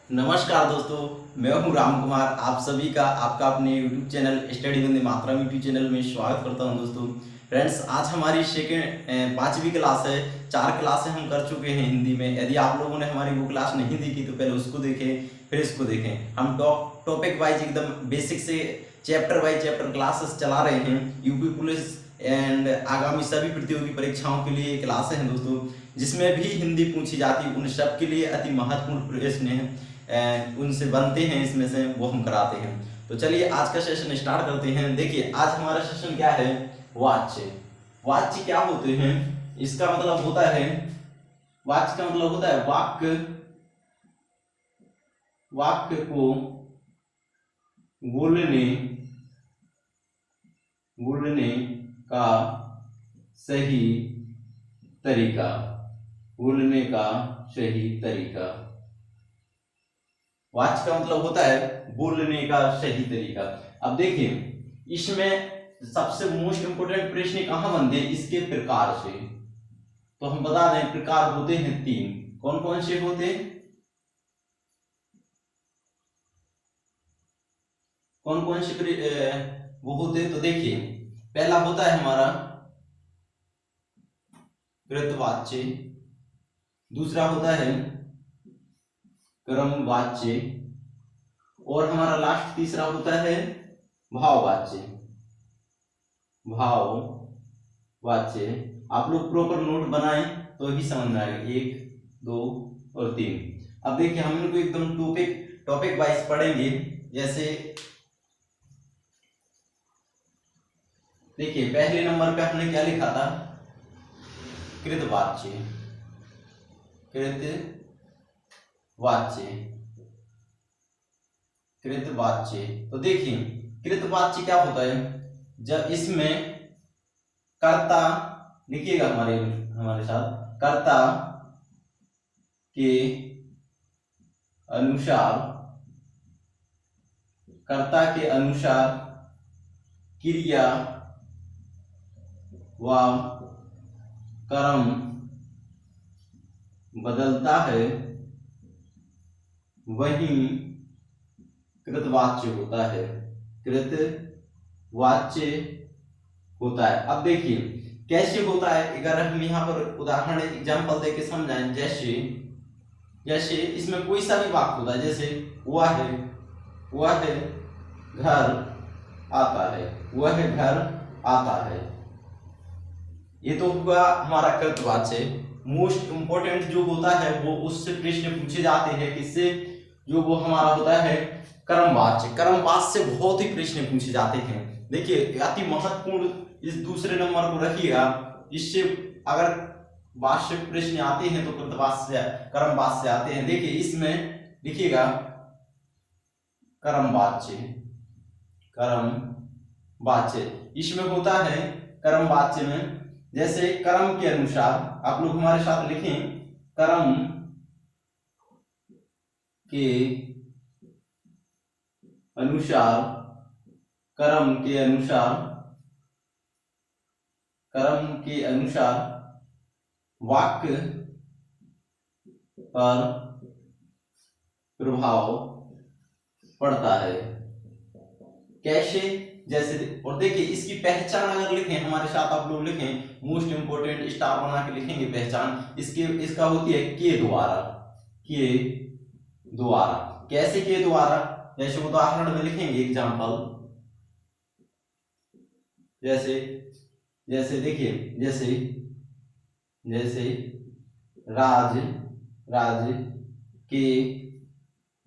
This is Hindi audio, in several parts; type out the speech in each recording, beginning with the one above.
नमस्कार दोस्तों, मैं हूं राम कुमार। आप सभी का आपका अपने YouTube channel study Vande Mataram YouTube channel में स्वागत करता हूं। दोस्तों फ्रेंड्स, आज हमारी पांचवी क्लास है। 4 क्लासें हम कर चुके हैं हिंदी में। यदि आप लोगों ने हमारी वो क्लास नहीं देखी तो पहले उसको देखें, फिर इसको देखें। हम टॉपिक वाइज एकदम बेसिक से चैप्टर वाइज चैप्टर क्लासेस चला रहे हैं। यूपी पुलिस एंड आगामी सभी प्रतियोगी परीक्षाओं के लिए क्लासें हैं दोस्तों, जिसमें भी हिंदी पूछी जाती है। उन सब के लिए अति महत्वपूर्ण प्रश्न हैं, उनसे बनते हैं, इसमें से वो हम कराते हैं। तो चलिए आज का सेशन स्टार्ट करते हैं। देखिए आज हमारा सेशन क्या है, वाच्य। वाच्य क्या होते हैं, इसका मतलब होता है, वाच्य का मतलब होता है वाक्य। वाक्य को बोलने बोलने का सही तरीका, बोलने का सही तरीका। वाच्य का मतलब होता है बोलने का सही तरीका। अब देखिए इसमें सबसे मोस्ट इंपोर्टेंट प्रश्न कहां बनते हैं, इसके प्रकार से। तो हम बता दें प्रकार होते हैं 3। कौन कौन से होते हैं, कौन कौन से वो होते हैं? तो देखिए पहला होता है हमारा कृतवाच्य, दूसरा होता है क्रमवाच्य, और हमारा लास्ट तीसरा होता है भाववाच्य। भाववाच्य आप लोग प्रॉपर नोट बनाएं तो ही समझ में आएगा। 1, 2 और 3। अब देखिए हम इनको एकदम टॉपिक वाइज पढ़ेंगे। जैसे देखिए पहले नंबर पे हमने क्या लिखा था, कृतवाच्य। कृतवाच्य कृतवाच्य तो देखिए कृतवाच्य क्या होता है, जब इसमें कर्ता, लिखिएगा हमारे साथ, कर्ता के अनुसार, कर्ता के अनुसार क्रिया व कर्म बदलता है, वही कृतवाच्य होता है। कृतवाच्य होता है। अब देखिए कैसे होता है, अगर हम यहाँ पर उदाहरण एग्जांपल देके समझाएं। जैसे इसमें कोई सा भी वाक्य होता है, जैसे वह घर आता है, वह घर आता है। ये तो हुआ हमारा कृतवाच्य। मोस्ट इंपोर्टेंट जो होता है वो उससे प्रश्न पूछे जाते हैं, किससे, जो वो हमारा होता है कर्मवाच्य। कर्मवाच्य से बहुत ही प्रश्न पूछे जाते हैं। देखिए अति महत्वपूर्ण इस दूसरे नंबर को रखिएगा। इससे अगर वाच्य प्रश्न आते हैं तो कृतवाच्य कर्मवाच्य आते हैं। देखिए इसमें लिखिएगा कर्मवाच्य। इसमें होता है कर्मवाच्य में, जैसे कर्म के अनुसार, आप लोग हमारे साथ लिखें, कर्म के अनुसार, कर्म के अनुसार वाक्य पर प्रभाव पड़ता है। कैसे, जैसे, और देखिए इसकी पहचान अगर लिखें हमारे साथ, आप लोग लिखें, मोस्ट इंपोर्टेंट स्टार बना के लिखेंगे पहचान इसका होती है के द्वारा। कैसे के द्वारा, जैसे उदाहरण में लिखेंगे एग्जांपल। जैसे देखिए, जैसे राज के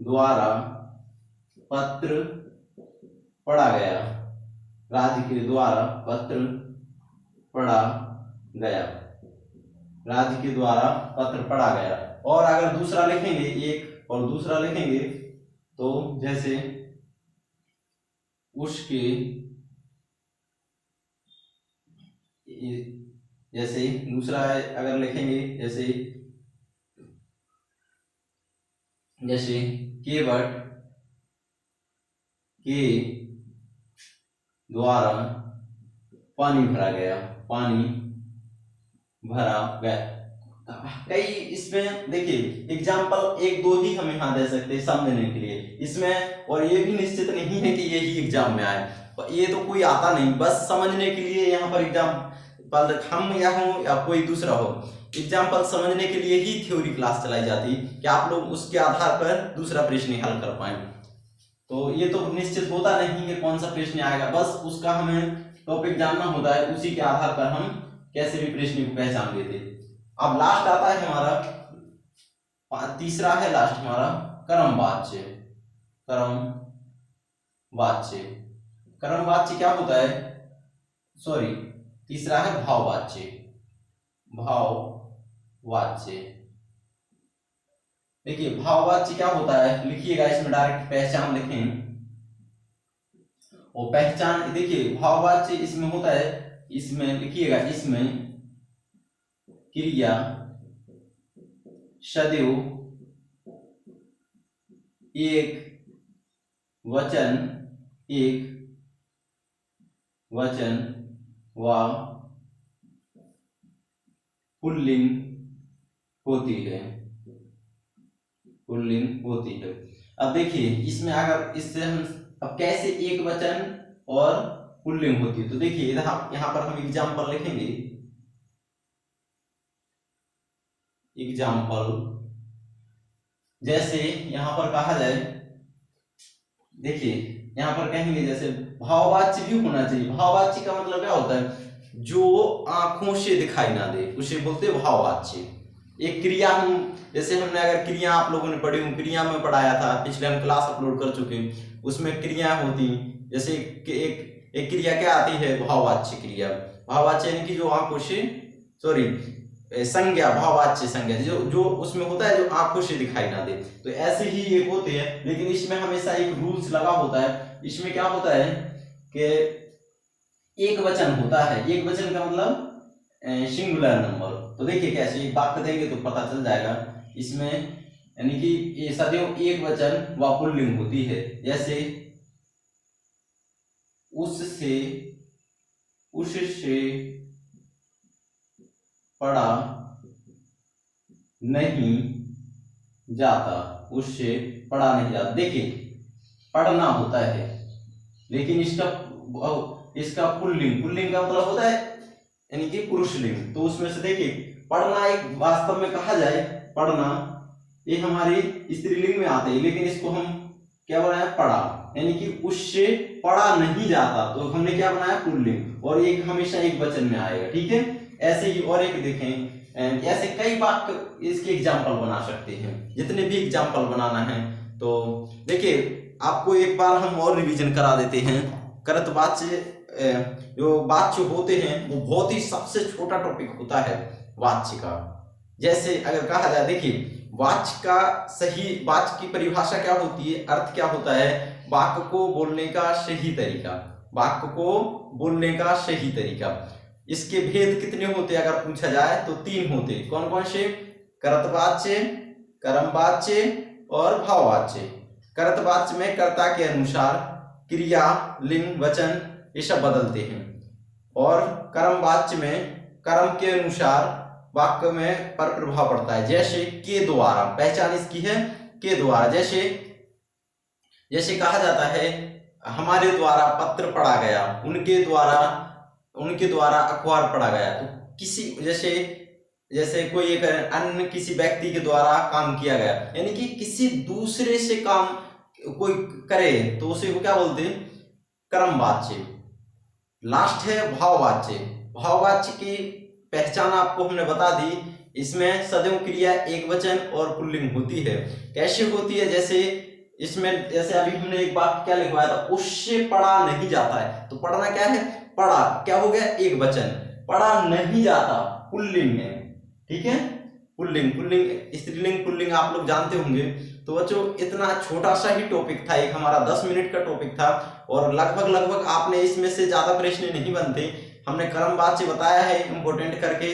द्वारा पत्र पढ़ा गया। राज के द्वारा पत्र पढ़ा गया। राज के द्वारा पत्र पढ़ा गया। और अगर दूसरा लिखेंगे, एक और दूसरा लिखेंगे, तो जैसे उसके, जैसे दूसरा अगर लिखेंगे, जैसे केवट के द्वारा पानी भरा गया। कई इसमें देखिए एग्जाम्पल एक दो ही हम यहाँ दे सकते हैं समझने के लिए इसमें, और ये भी निश्चित नहीं है कि यही एग्जाम में आए, ये तो कोई आता नहीं, बस समझने के लिए यहाँ पर एग्जाम्पल हम या हो या कोई दूसरा हो, एग्जाम्पल समझने के लिए ही थ्योरी क्लास चलाई जाती कि आप लोग उसके आधार पर दूसरा प्रश्न हल कर पाए। तो ये तो निश्चित होता नहीं कि कौन सा प्रश्न आएगा, बस उसका हमें टॉपिक जानना होता है, उसी के आधार पर हम कैसे भी प्रश्न को पहचान लेते। अब लास्ट आता है हमारा तीसरा है लास्ट हमारा कर्मवाच्य। कर्मवाच्य कर्मवाच्य क्या होता है, सॉरी तीसरा है भाववाच्य। भाववाच्य देखिए भाववाच्य क्या होता है, लिखिएगा इसमें डायरेक्ट पहचान लिखें, और पहचान देखिए भाववाच्य इसमें होता है, इसमें लिखिएगा इसमें क्रिया सदैव एक वचन व पुल्लिंग होती है। अब देखिए इसमें अगर इससे हम अब कैसे एक वचन और पुल्लिंग होती है, तो देखिए यहाँ पर हम एग्जाम्पल लिखेंगे। एग्जाम्पल जैसे यहां पर कहा जाए, देखिए यहां पर कहेंगे जैसे भाववाच्य भी होना चाहिए। भाववाच्य का मतलब क्या होता है, जो आंखों से दिखाई ना दे उसे बोलते हैं भाववाच्य। एक क्रिया हम जैसे हमने अगर क्रिया आप लोगों ने पढ़ी हूँ, क्रिया में पढ़ाया था, पिछले हम क्लास अपलोड कर चुके हैं, उसमें क्रिया होती जैसे एक क्रिया क्या आती है, भाववाच्य क्रिया। भाववाच्य यानी कि जो आंखों से सॉरी संज्ञा, भाववाच्य संज्ञा जो उसमें होता है जो आंखों से दिखाई ना दे, तो ऐसे ही ये होते हैं। लेकिन इसमें हमेशा एक रूल्स लगा होता है, इसमें क्या होता है कि एक वचन होता है, एक वचन का मतलब सिंगुलर नंबर। तो देखिए कैसे एक वाक्य देंगे तो पता चल जाएगा इसमें, यानी कि ये सदैव एक वचन व पुल्लिंग होती है। जैसे उससे पढ़ा नहीं जाता, उससे पढ़ा नहीं जाता। देखिए पढ़ना होता है, लेकिन इसका पुल्लिंग का मतलब होता है यानी कि पुरुषलिंग। तो उसमें से देखिए पढ़ना एक वास्तव में कहा जाए, पढ़ना ये हमारी स्त्रीलिंग में आते हैं, लेकिन इसको हम क्या बनाया, पढ़ा, यानी कि उससे पढ़ा नहीं जाता, तो हमने क्या बनाया पुल्लिंग, और एक हमेशा एक वचन में आएगा। ठीक है, ऐसे ही और एक देखें, ऐसे कई वाक्य इसके एग्जाम्पल बना सकते हैं, जितने भी एग्जाम्पल बनाना है। तो देखिए आपको एक बार हम और रिवीजन करा देते हैं। कर्तवाच्य जो वाच्य होते हैं वो बहुत ही सबसे छोटा टॉपिक होता है वाच्य का। जैसे अगर कहा जाए, देखिए वाच्य का सही वाच्य की परिभाषा क्या होती है, अर्थ क्या होता है, वाक्य को बोलने का सही तरीका, वाक्य को बोलने का सही तरीका। इसके भेद कितने होते हैं अगर पूछा जाए तो 3 होते हैं। कौन कौन से, कर्तवाच्य, कर्मवाच्य और भाववाच्य। कर्तवाच्य में कर्ता के अनुसार क्रिया, लिंग, वचन ये सब बदलते हैं, और कर्मवाच्य में कर्म के अनुसार वाक्य में पर प्रभाव पड़ता है। जैसे के द्वारा, पहचान इसकी है के द्वारा। जैसे कहा जाता है हमारे द्वारा पत्र पढ़ा गया, उनके द्वारा अखबार पढ़ा गया। तो किसी जैसे कोई एक अन्य किसी व्यक्ति के द्वारा काम किया गया, यानी कि किसी दूसरे से काम कोई करे तो उसे वो क्या बोलते हैं, कर्मवाच्य। लास्ट है भाववाच्य। भाववाच्य की पहचान आपको हमने बता दी, इसमें सदैव क्रिया एक वचन और पुल्लिंग होती है। कैसे होती है, जैसे अभी हमने एक वाक्य क्या लिखवाया था, उससे पढ़ा नहीं जाता है, तो पढ़ना क्या है, पढ़ा क्या हो गया, एक वचन, पढ़ा नहीं जाता पुल्लिंग है। ठीक है, पुल्लिंग स्त्रीलिंग पुल्लिंग आप लोग जानते होंगे। तो बच्चों इतना छोटा सा ही टॉपिक था, एक हमारा 10 मिनट का टॉपिक था, और लगभग आपने इसमें से ज्यादा प्रश्न नहीं बनते। हमने कर्मवाच्य बताया है इंपोर्टेंट करके,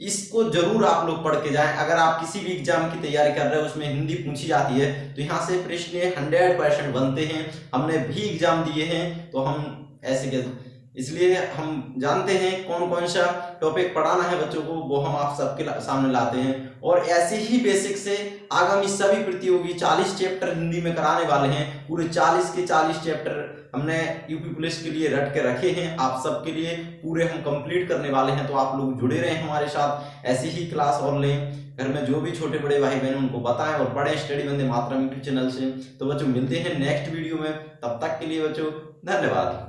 इसको जरूर आप लोग पढ़ के जाएं। अगर आप किसी भी एग्जाम की तैयारी कर रहे हो, उसमें हिंदी पूछी जाती है, तो यहाँ से प्रश्न 100% बनते हैं। हमने भी एग्जाम दिए हैं, तो हम ऐसे इसलिए हम जानते हैं कौन कौन सा टॉपिक पढ़ाना है बच्चों को, वो हम आप सबके सामने लाते हैं। और ऐसे ही बेसिक से आगामी सभी प्रतियोगी 40 चैप्टर हिंदी में कराने वाले हैं। पूरे 40 के 40 चैप्टर हमने यूपी पुलिस के लिए रट के रखे हैं, आप सबके लिए पूरे हम कंप्लीट करने वाले हैं। तो आप लोग जुड़े रहें हमारे साथ, ऐसी ही क्लास और लें। घर में जो भी छोटे बड़े भाई बहन उनको बताएं और पढ़ें study Vande Mataram YouTube channel से। तो बच्चों मिलते हैं नेक्स्ट वीडियो में, तब तक के लिए बच्चों धन्यवाद।